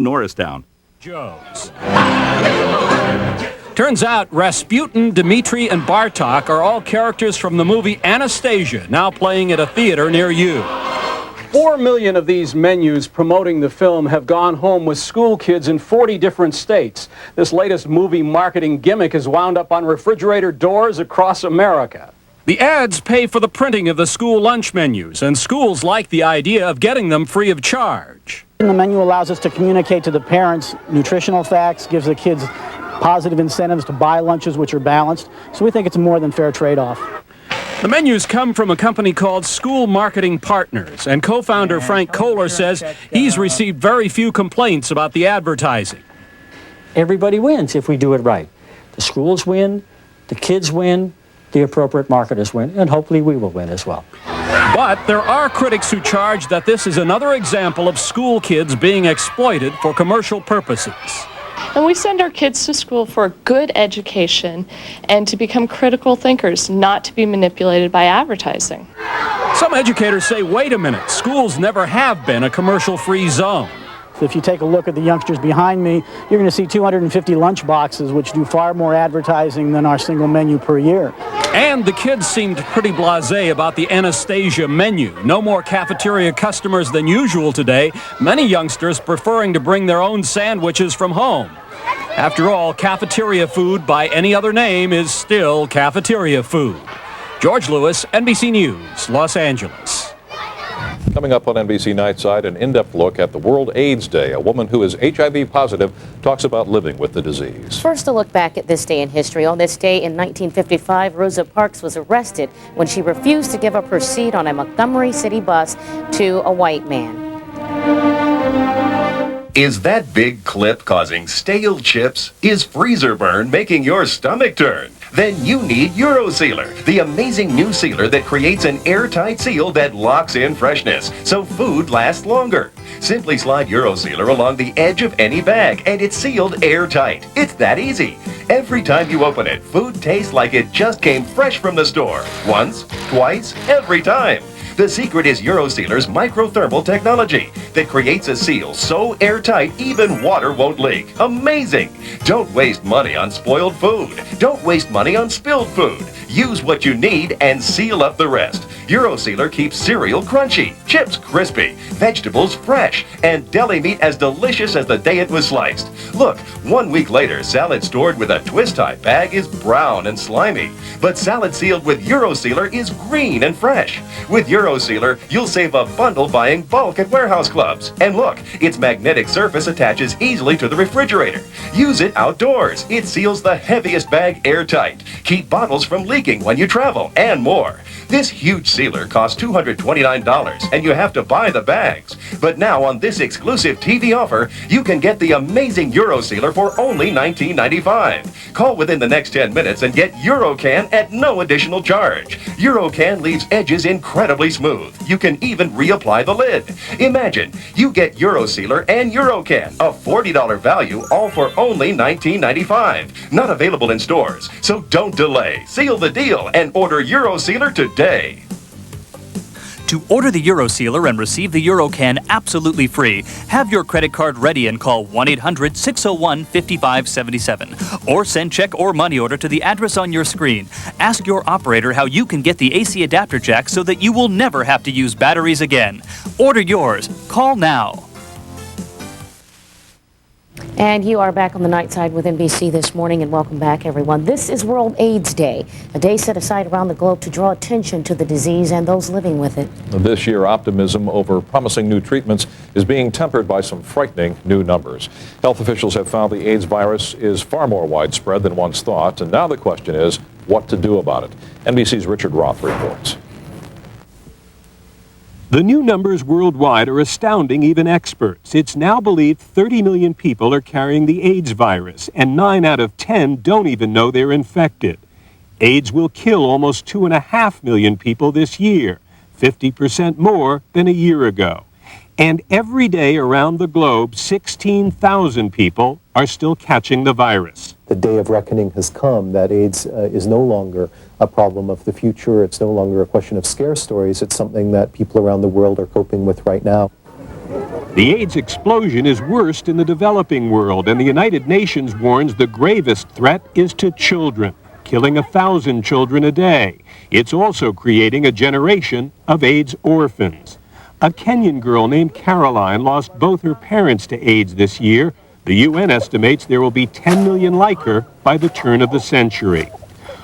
Norristown. Joe's. Turns out Rasputin, Dmitri, and Bartok are all characters from the movie Anastasia, now playing at a theater near you. 4 million of these menus promoting the film have gone home with school kids in 40 different states. This latest movie marketing gimmick has wound up on refrigerator doors across America. The ads pay for the printing of the school lunch menus, and schools like the idea of getting them free of charge. The menu allows us to communicate to the parents nutritional facts, gives the kids positive incentives to buy lunches which are balanced, so we think it's a more than fair trade-off. The menus come from a company called School Marketing Partners, and co-founder Frank Kohler says he's received very few complaints about the advertising. Everybody wins if we do it right. The schools win, the kids win, the appropriate marketers win, and hopefully we will win as well. But there are critics who charge that this is another example of school kids being exploited for commercial purposes. And we send our kids to school for a good education and to become critical thinkers, not to be manipulated by advertising. Some educators say, wait a minute, schools never have been a commercial-free zone. If you take a look at the youngsters behind me, you're going to see 250 lunch boxes, which do far more advertising than our single menu per year. And the kids seemed pretty blasé about the Anastasia menu. No more cafeteria customers than usual today. Many youngsters preferring to bring their own sandwiches from home. After all, cafeteria food by any other name is still cafeteria food. George Lewis, NBC News, Los Angeles. Coming up on NBC Nightside, an in-depth look at the World AIDS Day. A woman who is HIV positive talks about living with the disease. First, a look back at this day in history. On this day in 1955, Rosa Parks was arrested when she refused to give up her seat on a Montgomery City bus to a white man. Is that big clip causing stale chips? Is freezer burn making your stomach turn? Then you need EuroSealer, the amazing new sealer that creates an airtight seal that locks in freshness, so food lasts longer. Simply slide EuroSealer along the edge of any bag, and it's sealed airtight. It's that easy. Every time you open it, food tastes like it just came fresh from the store. Once, twice, every time. The secret is EuroSealer's microthermal technology that creates a seal so airtight even water won't leak. Amazing! Don't waste money on spoiled food. Don't waste money on spilled food. Use what you need and seal up the rest. EuroSealer keeps cereal crunchy, chips crispy, vegetables fresh, and deli meat as delicious as the day it was sliced. Look, 1 week later, salad stored with a twist-tie bag is brown and slimy, but salad sealed with EuroSealer is green and fresh. With EuroSealer, you'll save a bundle buying bulk at warehouse clubs. And look, its magnetic surface attaches easily to the refrigerator. Use it outdoors. It seals the heaviest bag airtight. Keep bottles from leaking when you travel, and more. This huge sealer costs $229, and you have to buy the bags. But now on this exclusive TV offer, you can get the amazing EuroSealer for only $19.95. Call within the next 10 minutes and get EuroCan at no additional charge. EuroCan leaves edges incredibly smooth. You can even reapply the lid. Imagine, you get EuroSealer and EuroCan, a $40 value, all for only $19.95. Not available in stores, so don't delay. Seal the deal and order EuroSealer today. To order the EuroSealer and receive the EuroCan absolutely free, have your credit card ready and call 1-800-601-5577. Or send check or money order to the address on your screen. Ask your operator how you can get the AC adapter jack so that you will never have to use batteries again. Order yours. Call now. And you are back on the night side with NBC this morning, and welcome back, everyone. This is World AIDS Day, a day set aside around the globe to draw attention to the disease and those living with it. This year, optimism over promising new treatments is being tempered by some frightening new numbers. Health officials have found the AIDS virus is far more widespread than once thought, and now the question is what to do about it. NBC's Richard Roth reports. The new numbers worldwide are astounding even experts. It's now believed 30 million people are carrying the AIDS virus, and 9 out of 10 don't even know they're infected. AIDS will kill almost 2.5 million people this year, 50% more than a year ago. And every day around the globe, 16,000 people are still catching the virus. The day of reckoning has come, that AIDS is no longer a problem of the future. It's no longer a question of scare stories. It's something that people around the world are coping with right now. The AIDS explosion is worst in the developing world, and the United Nations warns the gravest threat is to children, killing 1,000 children a day. It's also creating a generation of AIDS orphans. A Kenyan girl named Caroline lost both her parents to AIDS this year. The UN estimates there will be 10 million like her by the turn of the century.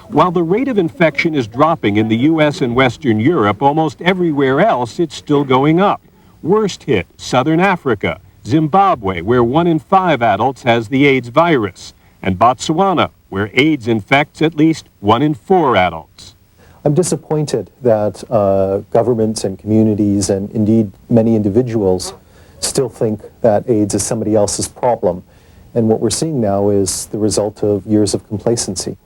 While the rate of infection is dropping in the U.S. and Western Europe, almost everywhere else it's still going up. Worst hit, Southern Africa, Zimbabwe, where 1 in 5 adults has the AIDS virus, and Botswana, where AIDS infects at least 1 in 4 adults. I'm disappointed that governments and communities and indeed many individuals still think that AIDS is somebody else's problem. And what we're seeing now is the result of years of complacency.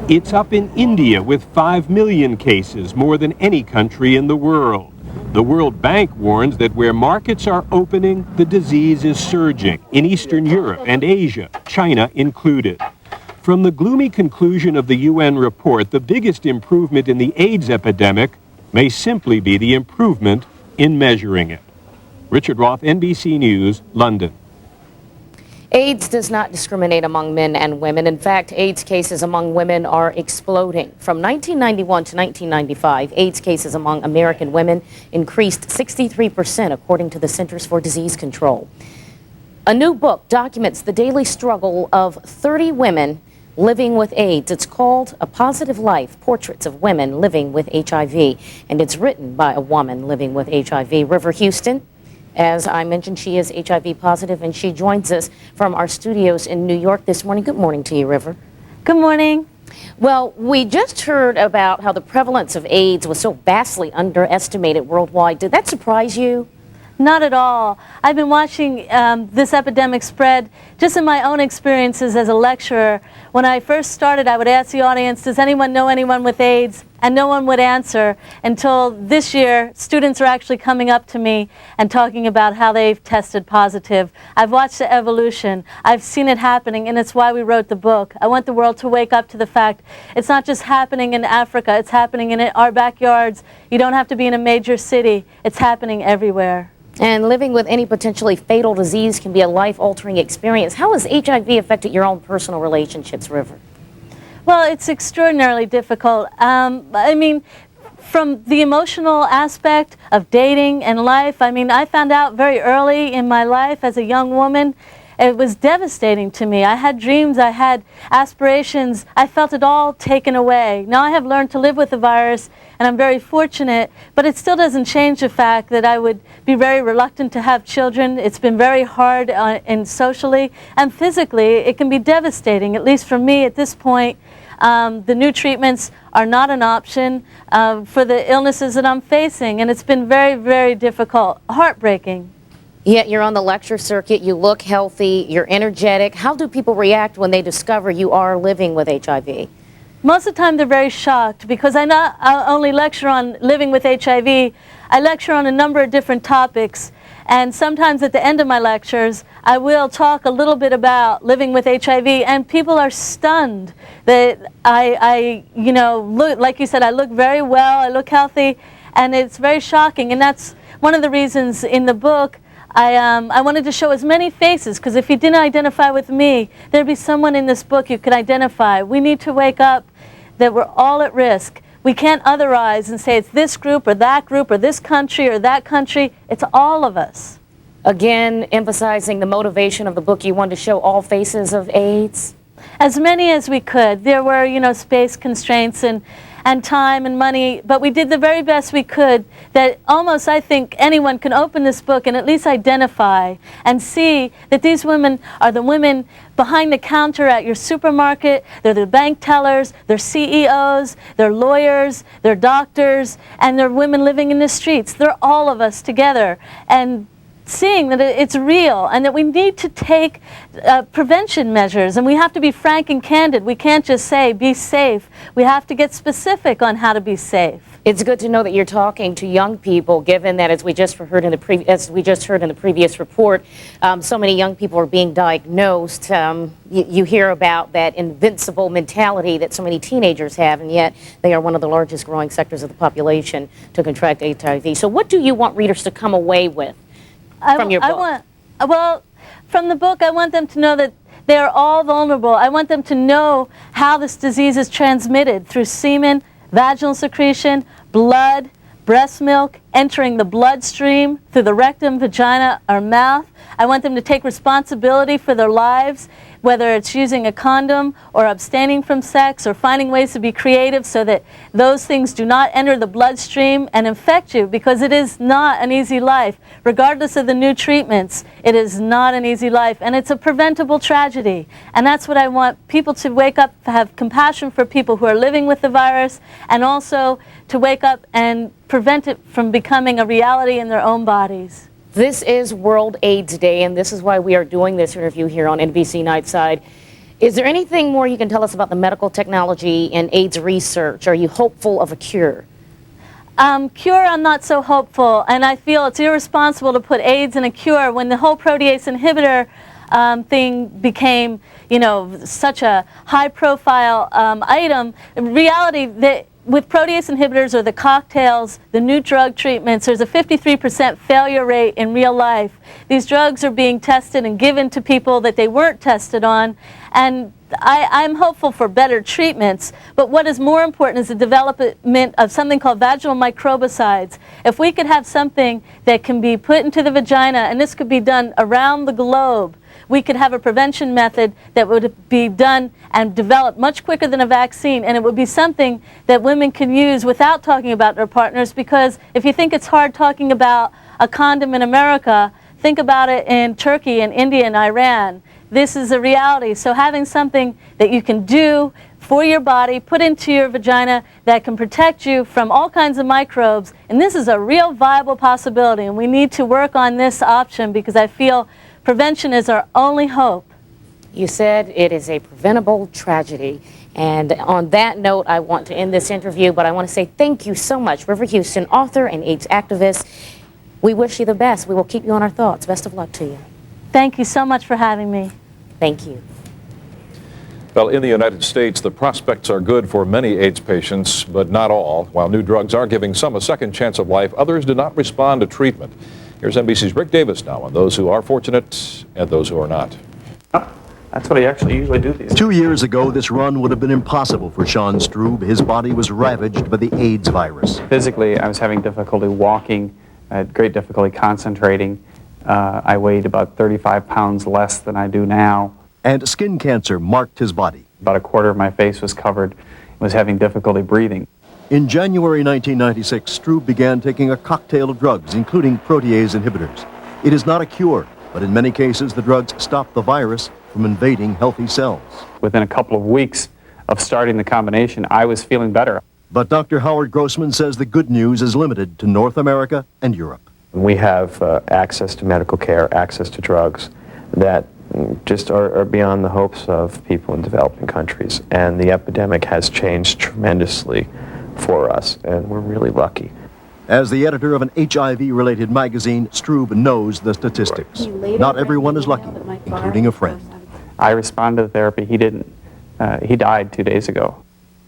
It's up in India with 5 million cases, more than any country in the world. The World Bank warns that where markets are opening, the disease is surging in Eastern Europe and Asia, China included. From the gloomy conclusion of the UN report, the biggest improvement in the AIDS epidemic may simply be the improvement in measuring it. Richard Roth, NBC News, London. AIDS does not discriminate among men and women. In fact, AIDS cases among women are exploding. From 1991 to 1995, AIDS cases among American women increased 63%, according to the Centers for Disease Control. A new book documents the daily struggle of 30 women living with AIDS. It's called A Positive Life, Portraits of Women Living with HIV, and it's written by a woman living with HIV, River Houston. As I mentioned, she is HIV positive, and she joins us from our studios in New York this morning. Good morning to you, River. Good morning. Well, we just heard about how the prevalence of AIDS was so vastly underestimated worldwide. Did that surprise you? Not at all. I've been watching this epidemic spread just in my own experiences as a lecturer. When I first started, I would ask the audience, does anyone know anyone with AIDS? And no one would answer until this year. Students are actually coming up to me and talking about how they've tested positive. I've watched the evolution. I've seen it happening, and it's why we wrote the book. I want the world to wake up to the fact it's not just happening in Africa. It's happening in our backyards. You don't have to be in a major city. It's happening everywhere. And living with any potentially fatal disease can be a life-altering experience. How has HIV affected your own personal relationships, River? Well, it's extraordinarily difficult. I mean, from the emotional aspect of dating and life, I mean, I found out very early in my life as a young woman. It was devastating to me. I had dreams, I had aspirations. I felt it all taken away. Now I have learned to live with the virus, and I'm very fortunate, but it still doesn't change the fact that I would be very reluctant to have children. It's been very hard and socially and physically. It can be devastating, at least for me at this point. The new treatments are not an option for the illnesses that I'm facing, and it's been very, very difficult, heartbreaking. Yet you're on the lecture circuit, you look healthy, you're energetic. How do people react when they discover you are living with HIV? Most of the time they're very shocked, because I not only lecture on living with HIV, I lecture on a number of different topics. And sometimes at the end of my lectures, I will talk a little bit about living with HIV, and people are stunned that I look, like you said, I look very well, I look healthy, and it's very shocking. And that's one of the reasons in the book I wanted to show as many faces, because if you didn't identify with me, there'd be someone in this book you could identify. We need to wake up that we're all at risk. We can't otherize and say it's this group or this country or that country. It's all of us. Again, emphasizing the motivation of the book, you wanted to show all faces of AIDS? As many as we could. There were, space constraints and time and money, but we did the very best we could that almost, I think, anyone can open this book and at least identify and see that these women are the women behind the counter at your supermarket. They're the bank tellers, they're CEOs, they're lawyers, they're doctors, and they're women living in the streets. They're all of us together. And seeing that it's real and that we need to take prevention measures, and we have to be frank and candid. We can't just say be safe. We have to get specific on how to be safe. It's good to know that you're talking to young people, given that, as we just heard in the previous report, so many young people are being diagnosed. You hear about that invincible mentality that so many teenagers have, and yet they are one of the largest growing sectors of the population to contract HIV. So what do you want readers to come away with from your book? Well, from the book, I want them to know that they are all vulnerable. I want them to know how this disease is transmitted through semen, vaginal secretion, blood, breast milk, entering the bloodstream through the rectum, vagina, or mouth. I want them to take responsibility for their lives, whether it's using a condom or abstaining from sex or finding ways to be creative so that those things do not enter the bloodstream and infect you, because it is not an easy life. Regardless of the new treatments, it is not an easy life, and it's a preventable tragedy. And that's what I want people to wake up, to have compassion for people who are living with the virus, and also to wake up and prevent it from becoming a reality in their own bodies. This is World AIDS Day, and this is why we are doing this interview here on NBC Nightside. Is there anything more you can tell us about the medical technology and AIDS research? Are you hopeful of a cure? Cure, I'm not so hopeful, and I feel it's irresponsible to put AIDS in a cure when the whole protease inhibitor thing became, such a high-profile item. In reality, with protease inhibitors or the cocktails, the new drug treatments, there's a 53% failure rate in real life. These drugs are being tested and given to people that they weren't tested on, and I'm hopeful for better treatments, but what is more important is the development of something called vaginal microbicides. If we could have something that can be put into the vagina, and this could be done around the globe, we could have a prevention method that would be done and developed much quicker than a vaccine, and it would be something that women can use without talking about their partners, because if you think it's hard talking about a condom in America, think about it in Turkey and India and Iran. This is a reality. So having something that you can do for your body, put into your vagina, that can protect you from all kinds of microbes, and this is a real viable possibility, and we need to work on this option because I feel prevention is our only hope. You said it is a preventable tragedy. And on that note, I want to end this interview, but I want to say thank you so much, River Houston, author and AIDS activist. We wish you the best. We will keep you on our thoughts. Best of luck to you. Thank you so much for having me. Thank you. Well, in the United States, the prospects are good for many AIDS patients, but not all. While new drugs are giving some a second chance of life, others do not respond to treatment. Here's NBC's Rick Davis now on those who are fortunate and those who are not. That's what I actually usually do these days. 2 years ago, this run would have been impossible for Sean Strube. His body was ravaged by the AIDS virus. Physically, I was having difficulty walking. I had great difficulty concentrating. I weighed about 35 pounds less than I do now. And skin cancer marked his body. About a quarter of my face was covered. I was having difficulty breathing. In January 1996, Strube began taking a cocktail of drugs, including protease inhibitors. It is not a cure, but in many cases, the drugs stop the virus from invading healthy cells. Within a couple of weeks of starting the combination, I was feeling better. But Dr. Howard Grossman says the good news is limited to North America and Europe. We have access to medical care, access to drugs that just are beyond the hopes of people in developing countries. And the epidemic has changed tremendously for us, and we're really lucky. As the editor of an HIV-related magazine, Strube knows the statistics. Not everyone is lucky, including a friend. I responded to therapy. He didn't. He died 2 days ago.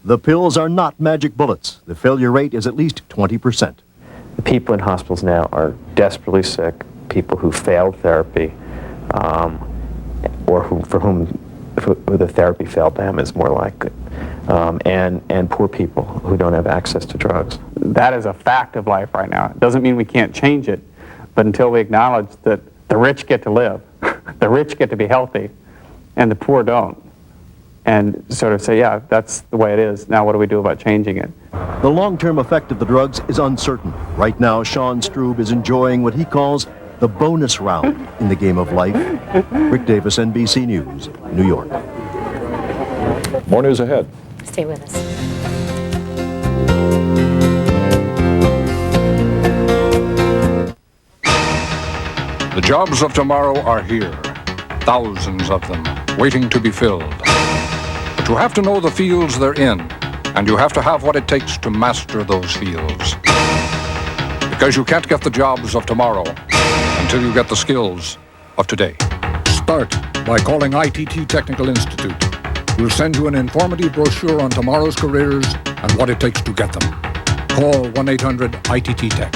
The pills are not magic bullets. The failure rate is at least 20%. The people in hospitals now are desperately sick, people who failed therapy, or for whom the therapy failed them is more likely, and poor people who don't have access to drugs. That is a fact of life right now. It doesn't mean we can't change it, but until we acknowledge that the rich get to live, the rich get to be healthy, and the poor don't, and sort of say, yeah, that's the way it is. Now what do we do about changing it? The long-term effect of the drugs is uncertain. Right now, Sean Strube is enjoying what he calls the bonus round in the game of life. Rick Davis, NBC News, New York. More news ahead. Stay with us. The jobs of tomorrow are here. Thousands of them, waiting to be filled. But you have to know the fields they're in, and you have to have what it takes to master those fields. Because you can't get the jobs of tomorrow until you get the skills of today. Start by calling ITT Technical Institute. We'll send you an informative brochure on tomorrow's careers and what it takes to get them. Call 1-800-ITT-TECH.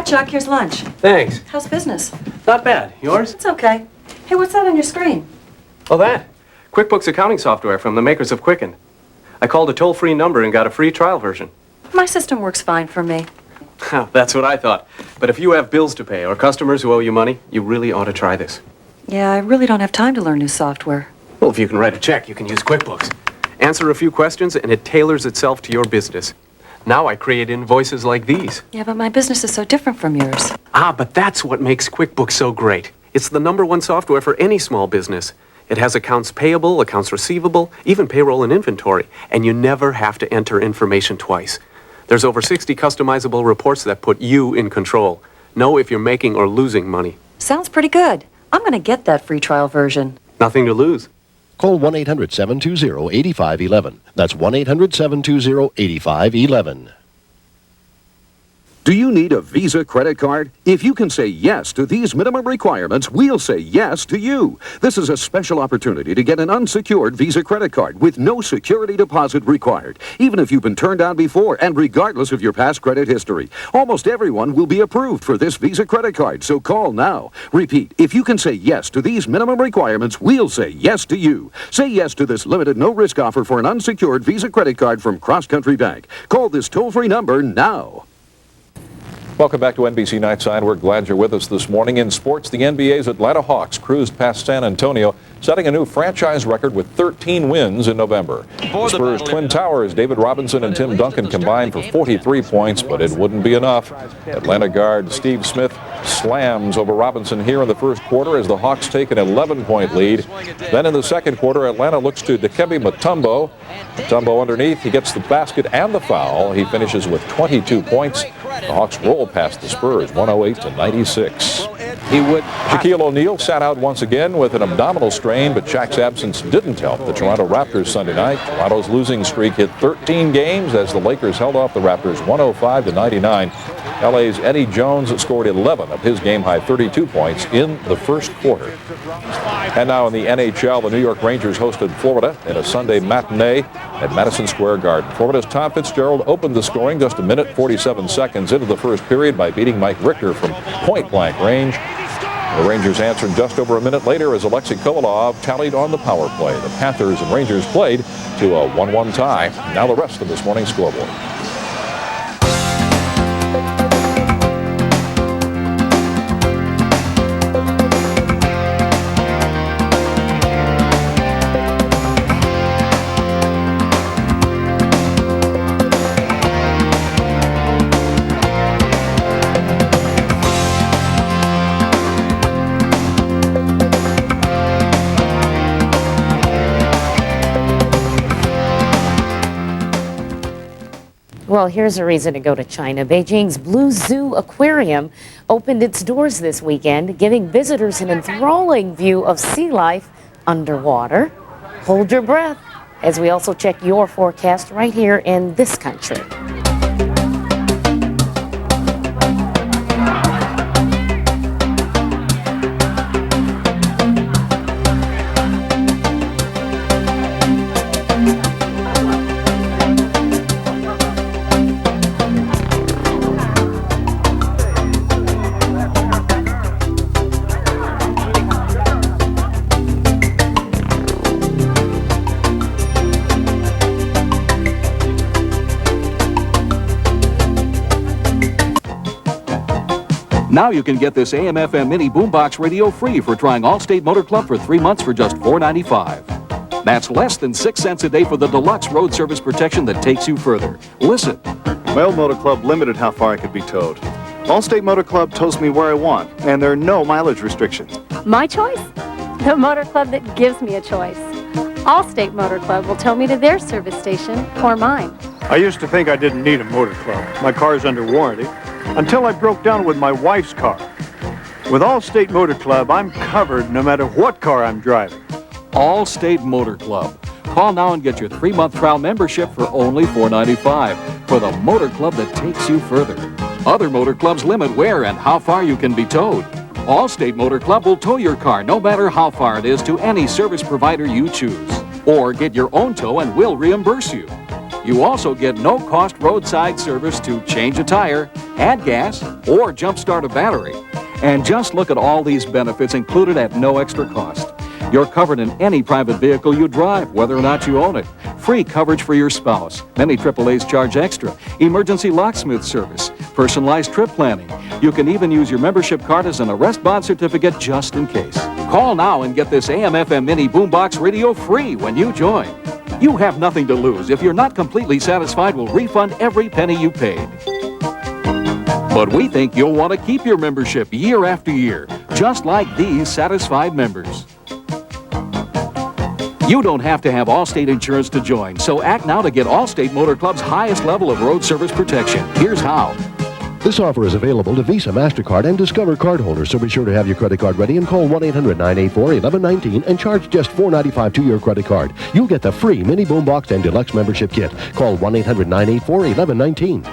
Chuck, here's lunch. Thanks. How's business? Not bad. Yours? It's okay. Hey, what's that on your screen? Oh, that. QuickBooks accounting software from the makers of Quicken. I called a toll-free number and got a free trial version. My system works fine for me. That's what I thought. But if you have bills to pay or customers who owe you money, you really ought to try this. Yeah, I really don't have time to learn new software. Well, if you can write a check, you can use QuickBooks. Answer a few questions and it tailors itself to your business. Now I create invoices like these. Yeah, but my business is so different from yours. But that's what makes QuickBooks so great. It's the #1 software for any small business. It has accounts payable, accounts receivable, even payroll and inventory, and you never have to enter information twice. There's over 60 customizable reports that put you in control. Know if you're making or losing money. Sounds pretty good. I'm going to get that free trial version. Nothing to lose. Call 1-800-720-8511. That's 1-800-720-8511. Do you need a Visa credit card? If you can say yes to these minimum requirements, we'll say yes to you. This is a special opportunity to get an unsecured Visa credit card with no security deposit required, even if you've been turned down before and regardless of your past credit history. Almost everyone will be approved for this Visa credit card, so call now. Repeat, if you can say yes to these minimum requirements, we'll say yes to you. Say yes to this limited no-risk offer for an unsecured Visa credit card from Cross Country Bank. Call this toll-free number now. Welcome back to NBC Nightside. We're glad you're with us this morning. In sports, the NBA's Atlanta Hawks cruised past San Antonio, setting a new franchise record with 13 wins in November. The Spurs' Twin Towers, David Robinson and Tim Duncan, combined for 43 points, but it wouldn't be enough. Atlanta guard Steve Smith slams over Robinson here in the first quarter as the Hawks take an 11-point lead. Then in the second quarter, Atlanta looks to Dikembe Mutombo. Mutombo underneath, he gets the basket and the foul. He finishes with 22 points. The Hawks roll past the Spurs, 108-96. Shaquille O'Neal sat out once again with an abdominal strain, but Shaq's absence didn't help the Toronto Raptors Sunday night. Toronto's losing streak hit 13 games as the Lakers held off the Raptors 105-99. LA's Eddie Jones scored 11 of his game-high 32 points in the first quarter. And now in the NHL, the New York Rangers hosted Florida in a Sunday matinee at Madison Square Garden. Florida's Tom Fitzgerald opened the scoring just a minute 47 seconds into the first period by beating Mike Richter from point-blank range. The Rangers answered just over a minute later as Alexei Kovalov tallied on the power play. The Panthers and Rangers played to a 1-1 tie. Now the rest of this morning's scoreboard. Well, here's a reason to go to China. Beijing's Blue Zoo Aquarium opened its doors this weekend, giving visitors an enthralling view of sea life underwater. Hold your breath as we also check your forecast right here in this country. Now you can get this AM/FM mini boombox radio free for trying Allstate Motor Club for 3 months for just $4.95. That's less than 6 cents a day for the deluxe road service protection that takes you further. Listen. My old Motor Club limited how far I could be towed. Allstate Motor Club tows me where I want, and there are no mileage restrictions. My choice? The Motor Club that gives me a choice. Allstate Motor Club will tow me to their service station or mine. I used to think I didn't need a motor club. My car's under warranty. Until I broke down with my wife's car. With Allstate Motor Club, I'm covered no matter what car I'm driving. Allstate Motor Club. Call now and get your 3-month trial membership for only $4.95 for the Motor Club that takes you further. Other motor clubs limit where and how far you can be towed. Allstate Motor Club will tow your car no matter how far it is to any service provider you choose. Or get your own tow and we'll reimburse you. You also get no-cost roadside service to change a tire, add gas, or jumpstart a battery. And just look at all these benefits included at no extra cost. You're covered in any private vehicle you drive, whether or not you own it. Free coverage for your spouse. Many AAAs charge extra. Emergency locksmith service. Personalized trip planning. You can even use your membership card as an arrest bond certificate just in case. Call now and get this AM/FM mini boombox radio free when you join. You have nothing to lose. If you're not completely satisfied, we'll refund every penny you paid. But we think you'll want to keep your membership year after year, just like these satisfied members. You don't have to have Allstate insurance to join, so act now to get Allstate Motor Club's highest level of road service protection. Here's how. This offer is available to Visa, MasterCard, and Discover cardholders, so be sure to have your credit card ready and call 1-800-984-1119 and charge just $4.95 to your credit card. You'll get the free mini boombox and deluxe membership kit. Call 1-800-984-1119.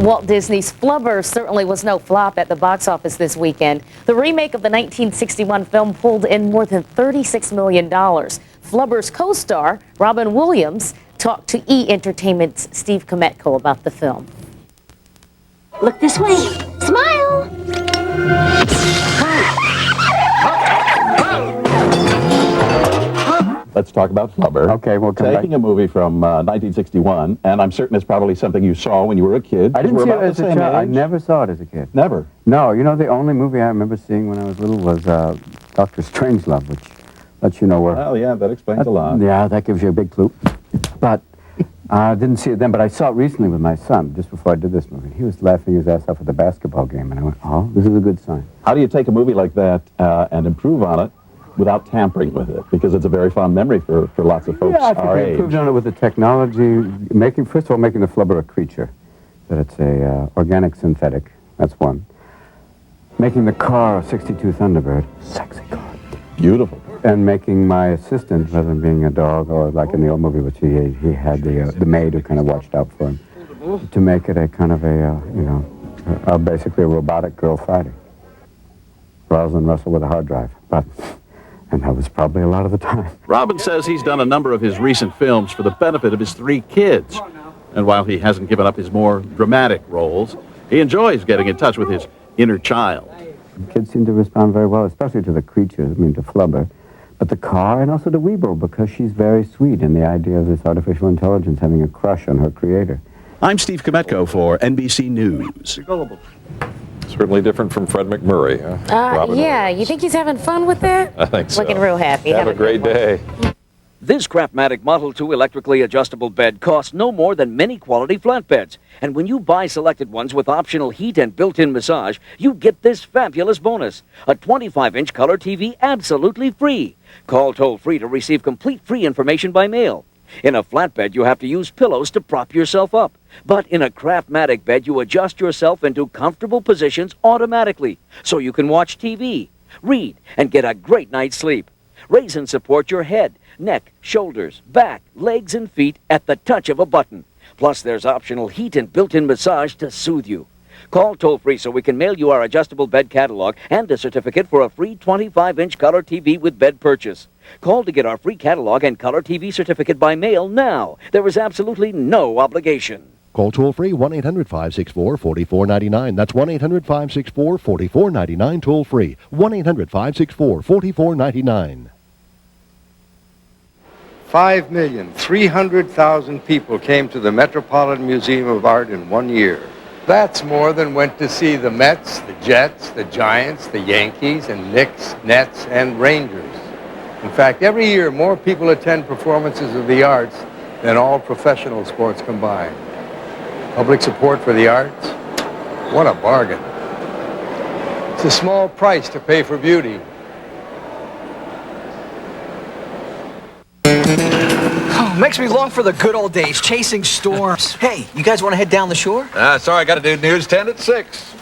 Walt Disney's Flubber certainly was no flop at the box office this weekend. The remake of the 1961 film pulled in more than $36 million. Flubber's co-star, Robin Williams, talked to E! Entertainment's Steve Kometko about the film. Look this way. Smile! Let's talk about Flubber. Okay, we'll come Taking back. a movie from 1961, and I'm certain it's probably something you saw when you were a kid. I didn't We're see it about as the a same child. I age. never saw it as a kid. Never? No, you know, the only movie I remember seeing when I was little was Dr. Strangelove, which lets you know where... Well, yeah, that explains a lot. Yeah, that gives you a big clue. But I didn't see it then, but I saw it recently with my son, just before I did this movie. He was laughing his ass off at the basketball game, and I went, oh, this is a good sign. How do you take a movie like that and improve on it without tampering with it? Because it's a very fond memory for lots of folks Yeah, I think our we age. improved on it with the technology, first of all, making the Flubber a creature, that it's a organic synthetic, that's one. Making the car a 62 Thunderbird, sexy car. Beautiful. And making my assistant, rather than being a dog, or like in the old movie, which he had the maid who kind of watched out for him, to make it a kind of a, basically a robotic girl fighting. Rosalind Russell with a hard drive, and that was probably a lot of the time. Robin says he's done a number of his recent films for the benefit of his 3 kids. And while he hasn't given up his more dramatic roles, he enjoys getting in touch with his inner child. Kids seem to respond very well, especially to the creatures, to Flubber, but the car and also to Weeble, because she's very sweet, and the idea of this artificial intelligence having a crush on her creator. I'm Steve Kometko for NBC News. Certainly different from Fred McMurray. Robin Yeah, you think he's having fun with that? I think so. Looking real happy. Have a great day. This Craftmatic Model 2 electrically adjustable bed costs no more than many quality flatbeds. And when you buy selected ones with optional heat and built-in massage, you get this fabulous bonus. A 25-inch color TV absolutely free. Call toll-free to receive complete free information by mail. In a flatbed, you have to use pillows to prop yourself up. But in a Craftmatic bed, you adjust yourself into comfortable positions automatically, so you can watch TV, read, and get a great night's sleep. Raise and support your head, neck, shoulders, back, legs, and feet at the touch of a button. Plus, there's optional heat and built-in massage to soothe you. Call toll-free so we can mail you our adjustable bed catalog and a certificate for a free 25-inch color TV with bed purchase. Call to get our free catalog and color TV certificate by mail now. There is absolutely no obligation. Call toll-free 1-800-564-4499. That's 1-800-564-4499 toll-free. 1-800-564-4499. 5,300,000 people came to the Metropolitan Museum of Art in 1 year. That's more than went to see the Mets, the Jets, the Giants, the Yankees, and Knicks, Nets, and Rangers. In fact, every year more people attend performances of the arts than all professional sports combined. Public support for the arts? What a bargain. It's a small price to pay for beauty. Makes me long for the good old days, chasing storms. Hey, you guys want to head down the shore? Sorry, I got to do News 10 at 6.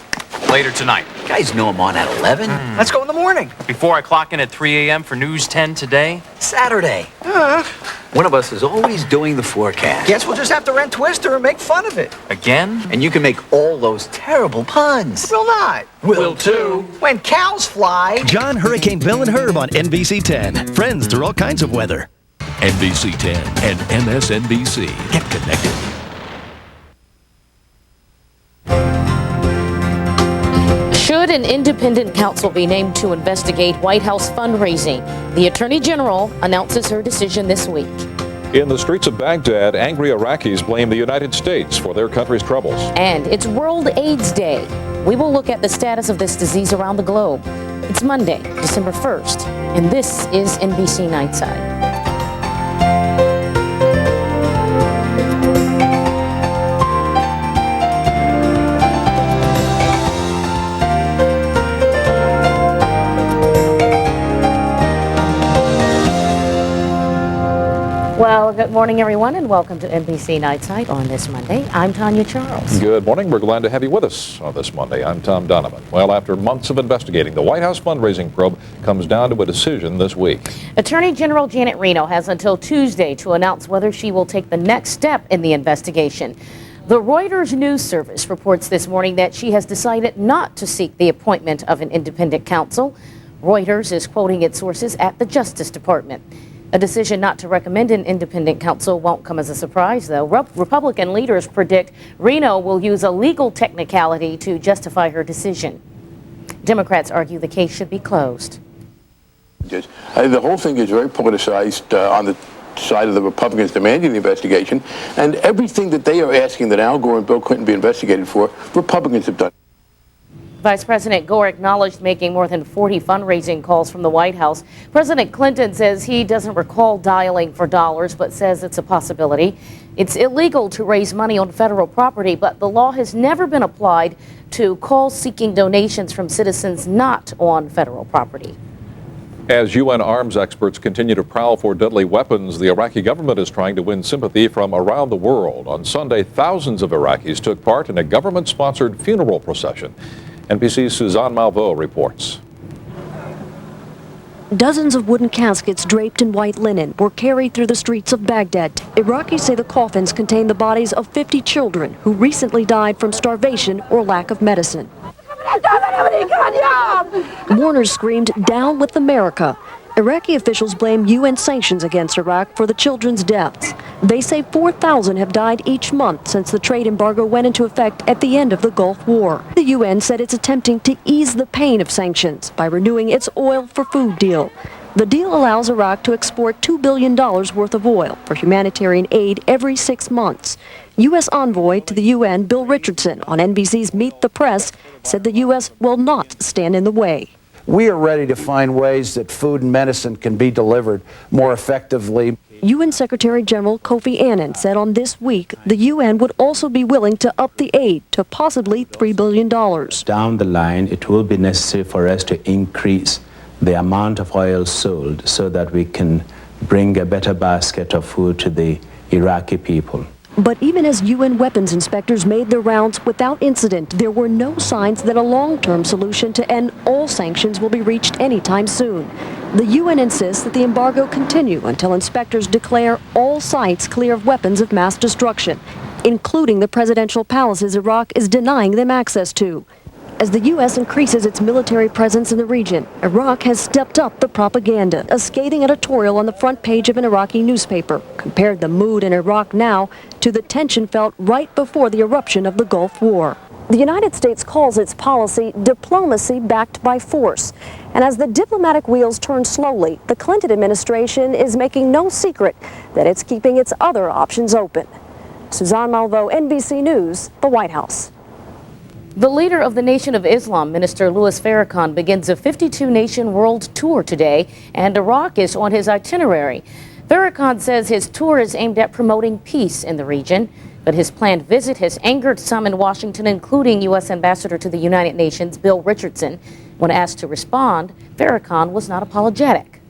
Later tonight. You guys know I'm on at 11. Let's go in the morning. Before I clock in at 3 a.m. for News 10 today? Saturday. One of us is always doing the forecast. Guess we'll just have to rent Twister and make fun of it. Again? And you can make all those terrible puns. We'll not. Will too. When cows fly. John, Hurricane Bill, and Herb on NBC 10. Friends through all kinds of weather. NBC 10 and MSNBC. Get connected. Should an independent counsel be named to investigate White House fundraising? The Attorney General announces her decision this week. In the streets of Baghdad, angry Iraqis blame the United States for their country's troubles. And it's World AIDS Day. We will look at the status of this disease around the globe. It's Monday, December 1st, and this is NBC Nightside. Well, good morning, everyone, and welcome to NBC Nightside on this Monday. I'm Tanya Charles. Good morning. We're glad to have you with us on this Monday. I'm Tom Donovan. Well, after months of investigating, the White House fundraising probe comes down to a decision this week. Attorney General Janet Reno has until Tuesday to announce whether she will take the next step in the investigation. The Reuters news service reports this morning that she has decided not to seek the appointment of an independent counsel. Reuters is quoting its sources at the Justice Department. A decision not to recommend an independent counsel won't come as a surprise, though. Republican leaders predict Reno will use a legal technicality to justify her decision. Democrats argue the case should be closed. The whole thing is very politicized on the side of the Republicans demanding the investigation, and everything that they are asking that Al Gore and Bill Clinton be investigated for, Republicans have done. Vice President Gore acknowledged making more than 40 fundraising calls from the White House. President Clinton says he doesn't recall dialing for dollars, but says it's a possibility. It's illegal to raise money on federal property, but the law has never been applied to calls seeking donations from citizens not on federal property. As UN arms experts continue to prowl for deadly weapons, the Iraqi government is trying to win sympathy from around the world. On Sunday, thousands of Iraqis took part in a government-sponsored funeral procession. NBC's Suzanne Malveaux reports. Dozens of wooden caskets draped in white linen were carried through the streets of Baghdad. Iraqis say the coffins contain the bodies of 50 children who recently died from starvation or lack of medicine. Mourners screamed, "Down with America." Iraqi officials blame UN sanctions against Iraq for the children's deaths. They say 4,000 have died each month since the trade embargo went into effect at the end of the Gulf War. The UN said it's attempting to ease the pain of sanctions by renewing its oil for food deal. The deal allows Iraq to export $2 billion worth of oil for humanitarian aid every 6 months. U.S. envoy to the UN, Bill Richardson, on NBC's Meet the Press, said the U.S. will not stand in the way. We are ready to find ways that food and medicine can be delivered more effectively. UN Secretary General Kofi Annan said on This Week the UN would also be willing to up the aid to possibly $3 billion. Down the line, it will be necessary for us to increase the amount of oil sold so that we can bring a better basket of food to the Iraqi people. But even as UN weapons inspectors made their rounds without incident, there were no signs that a long-term solution to end all sanctions will be reached anytime soon. The UN insists that the embargo continue until inspectors declare all sites clear of weapons of mass destruction, including the presidential palaces Iraq is denying them access to. As the U.S. increases its military presence in the region, Iraq has stepped up the propaganda. A scathing editorial on the front page of an Iraqi newspaper compared the mood in Iraq now to the tension felt right before the eruption of the Gulf War. The United States calls its policy diplomacy backed by force. And as the diplomatic wheels turn slowly, the Clinton administration is making no secret that it's keeping its other options open. Suzanne Malveaux, NBC News, the White House. The leader of the Nation of Islam, Minister Louis Farrakhan, begins a 52-nation world tour today, and Iraq is on his itinerary. Farrakhan says his tour is aimed at promoting peace in the region, but his planned visit has angered some in Washington, including U.S. Ambassador to the United Nations, Bill Richardson. When asked to respond, Farrakhan was not apologetic.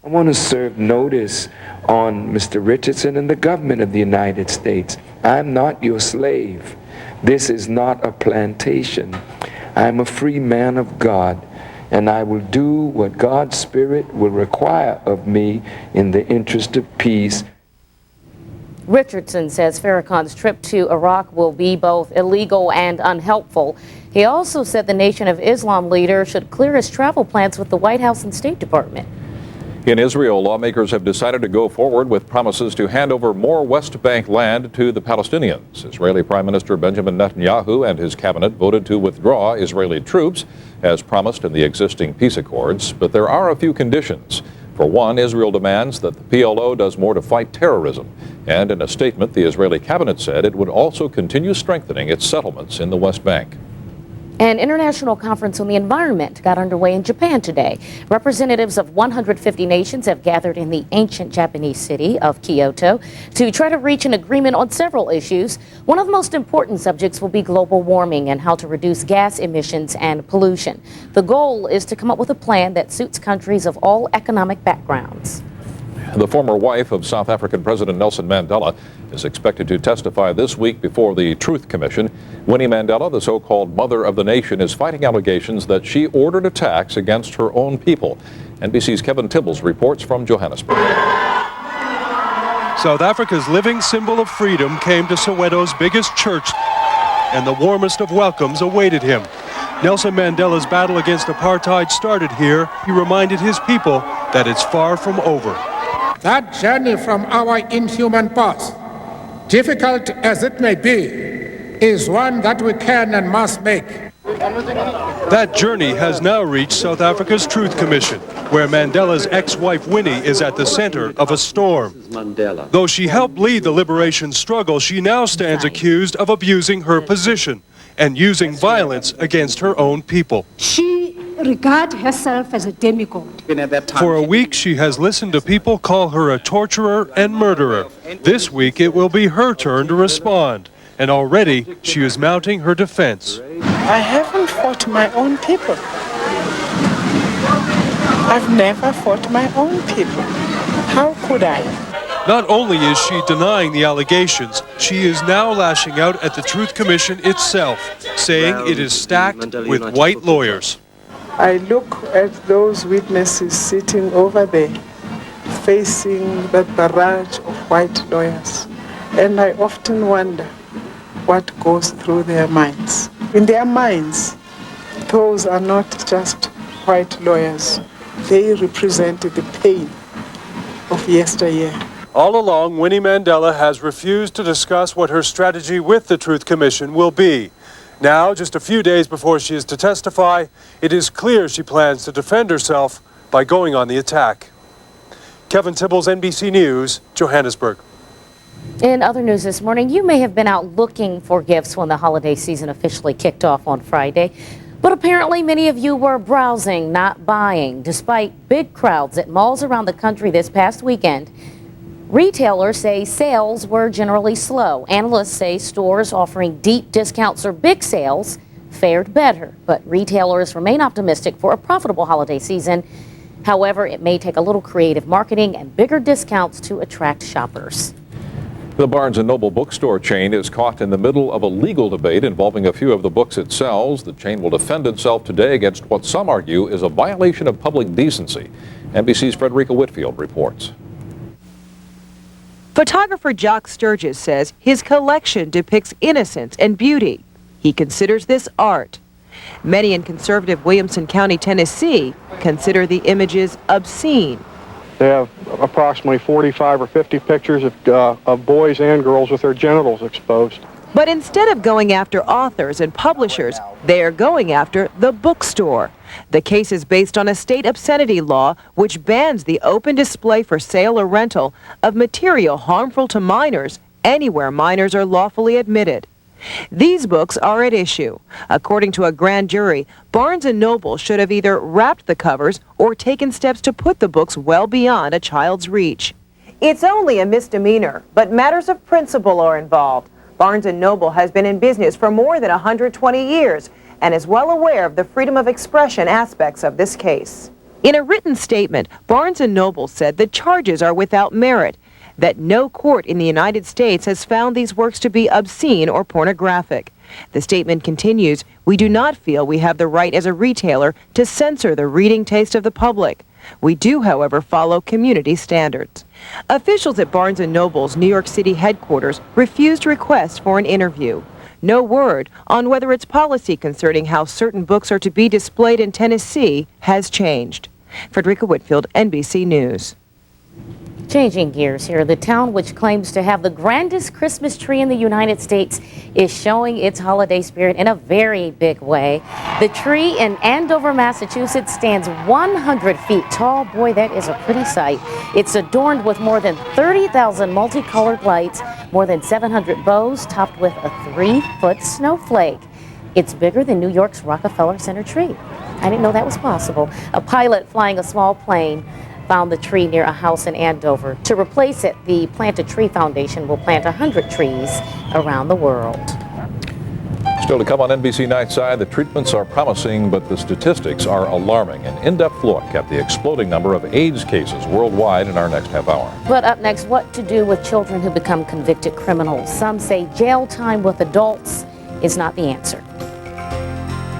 I want to serve notice on Mr. Richardson and the government of the United States. I'm not your slave. This is not a plantation. I'm a free man of God, and I will do what God's Spirit will require of me in the interest of peace. Richardson says Farrakhan's trip to Iraq will be both illegal and unhelpful. He also said the Nation of Islam leader should clear his travel plans with the White House and State Department. In Israel, lawmakers have decided to go forward with promises to hand over more West Bank land to the Palestinians. Israeli Prime Minister Benjamin Netanyahu and his cabinet voted to withdraw Israeli troops, as promised in the existing peace accords. But there are a few conditions. For one, Israel demands that the PLO does more to fight terrorism. And in a statement, the Israeli cabinet said it would also continue strengthening its settlements in the West Bank. An international conference on the environment got underway in Japan today. Representatives of 150 nations have gathered in the ancient Japanese city of Kyoto to try to reach an agreement on several issues. One of the most important subjects will be global warming and how to reduce gas emissions and pollution. The goal is to come up with a plan that suits countries of all economic backgrounds. The former wife of South African President Nelson Mandela is expected to testify this week before the Truth Commission. Winnie Mandela, the so-called mother of the nation, is fighting allegations that she ordered attacks against her own people. NBC's Kevin Tibbles reports from Johannesburg. South Africa's living symbol of freedom came to Soweto's biggest church, and the warmest of welcomes awaited him. Nelson Mandela's battle against apartheid started here. He reminded his people that it's far from over. That journey from our inhuman past, difficult as it may be, is one that we can and must make. That journey has now reached South Africa's Truth Commission, where Mandela's ex-wife Winnie is at the center of a storm. Though she helped lead the liberation struggle, she now stands accused of abusing her position and using violence against her own people. She regards herself as a demigod. For a week, she has listened to people call her a torturer and murderer. This week, it will be her turn to respond. And already, she is mounting her defense. I haven't fought my own people. I've never fought my own people. How could I? Not only is she denying the allegations, she is now lashing out at the Truth Commission itself, saying it is stacked with white lawyers. I look at those witnesses sitting over there, facing that barrage of white lawyers, and I often wonder what goes through their minds. In their minds, those are not just white lawyers. They represent the pain of yesteryear. All along, Winnie Mandela has refused to discuss what her strategy with the Truth Commission will be. Now, just a few days before she is to testify, it is clear she plans to defend herself by going on the attack. Kevin Tibbles, NBC News, Johannesburg. In other news this morning, you may have been out looking for gifts when the holiday season officially kicked off on Friday. But apparently many of you were browsing, not buying. Despite big crowds at malls around the country this past weekend, retailers say sales were generally slow. Analysts say stores offering deep discounts or big sales fared better, but retailers remain optimistic for a profitable holiday season. However, it may take a little creative marketing and bigger discounts to attract shoppers. The Barnes & Noble bookstore chain is caught in the middle of a legal debate involving a few of the books it sells. The chain will defend itself today against what some argue is a violation of public decency. NBC's Frederica Whitfield reports. Photographer Jock Sturgis says his collection depicts innocence and beauty. He considers this art. Many in conservative Williamson County, Tennessee, consider the images obscene. They have approximately 45 or 50 pictures of boys and girls with their genitals exposed. But instead of going after authors and publishers, they are going after the bookstore. The case is based on a state obscenity law which bans the open display for sale or rental of material harmful to minors anywhere minors are lawfully admitted. These books are at issue. According to a grand jury, Barnes & Noble should have either wrapped the covers or taken steps to put the books well beyond a child's reach. It's only a misdemeanor, but matters of principle are involved. Barnes & Noble has been in business for more than 120 years and is well aware of the freedom of expression aspects of this case. In a written statement, Barnes & Noble said the charges are without merit, that no court in the United States has found these works to be obscene or pornographic. The statement continues, "We do not feel we have the right as a retailer to censor the reading taste of the public. We do, however, follow community standards." Officials at Barnes & Noble's New York City headquarters refused requests for an interview. No word on whether its policy concerning how certain books are to be displayed in Tennessee has changed. Frederica Whitfield, NBC News. Changing gears here, the town which claims to have the grandest Christmas tree in the United States is showing its holiday spirit in a very big way. The tree in Andover, Massachusetts stands 100 feet tall. Boy, that is a pretty sight. It's adorned with more than 30,000 multicolored lights, more than 700 bows, topped with a 3-foot snowflake. It's bigger than New York's Rockefeller Center tree. I didn't know that was possible. A pilot flying a small plane found the tree near a house in Andover. To replace it, the Plant a Tree Foundation will plant 100 trees around the world. Still to come on NBC Nightside, the treatments are promising, but the statistics are alarming. An in-depth look at the exploding number of AIDS cases worldwide in our next half hour. But up next, what to do with children who become convicted criminals. Some say jail time with adults is not the answer.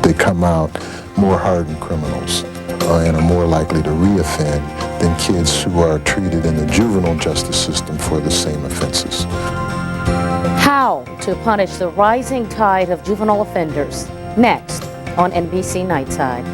They come out more hardened criminals and are more likely to reoffend than kids who are treated in the juvenile justice system for the same offenses. How to punish the rising tide of juvenile offenders. Next on NBC Nightside.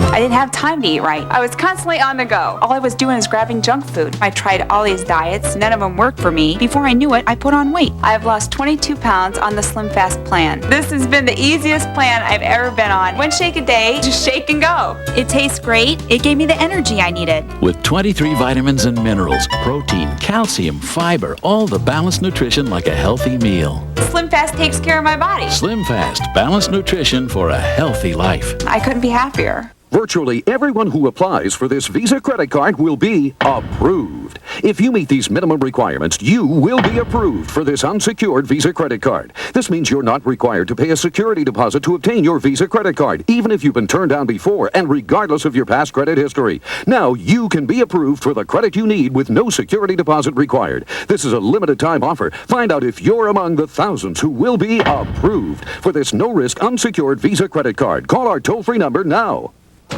I didn't have time to eat right. I was constantly on the go. All I was doing is grabbing junk food. I tried all these diets. None of them worked for me. Before I knew it, I put on weight. I have lost 22 pounds on the Slim Fast plan. This has been the easiest plan I've ever been on. One shake a day, just shake and go. It tastes great. It gave me the energy I needed. With 23 vitamins and minerals, protein, calcium, fiber, all the balanced nutrition like a healthy meal. Slim Fast takes care of my body. Slim Fast, balanced nutrition for a healthy life. I couldn't be happier. Virtually everyone who applies for this Visa credit card will be approved. If you meet these minimum requirements, you will be approved for this unsecured Visa credit card. This means you're not required to pay a security deposit to obtain your Visa credit card, even if you've been turned down before and regardless of your past credit history. Now you can be approved for the credit you need with no security deposit required. This is a limited time offer. Find out if you're among the thousands who will be approved for this no-risk unsecured Visa credit card. Call our toll-free number now.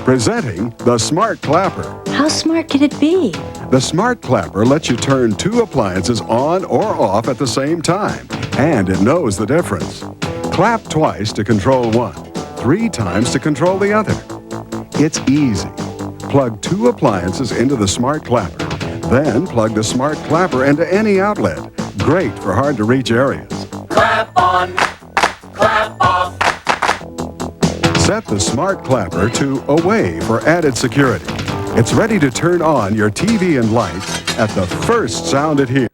Presenting the Smart Clapper. How smart could it be? The Smart Clapper lets you turn 2 appliances on or off at the same time, and it knows the difference. Clap twice to control one, 3 times to control the other. It's easy. Plug 2 appliances into the Smart Clapper, then plug the Smart Clapper into any outlet. Great for hard-to-reach areas. Clap on, clap off. Set the Smart Clapper to Away for added security. It's ready to turn on your TV and lights at the first sound it hears.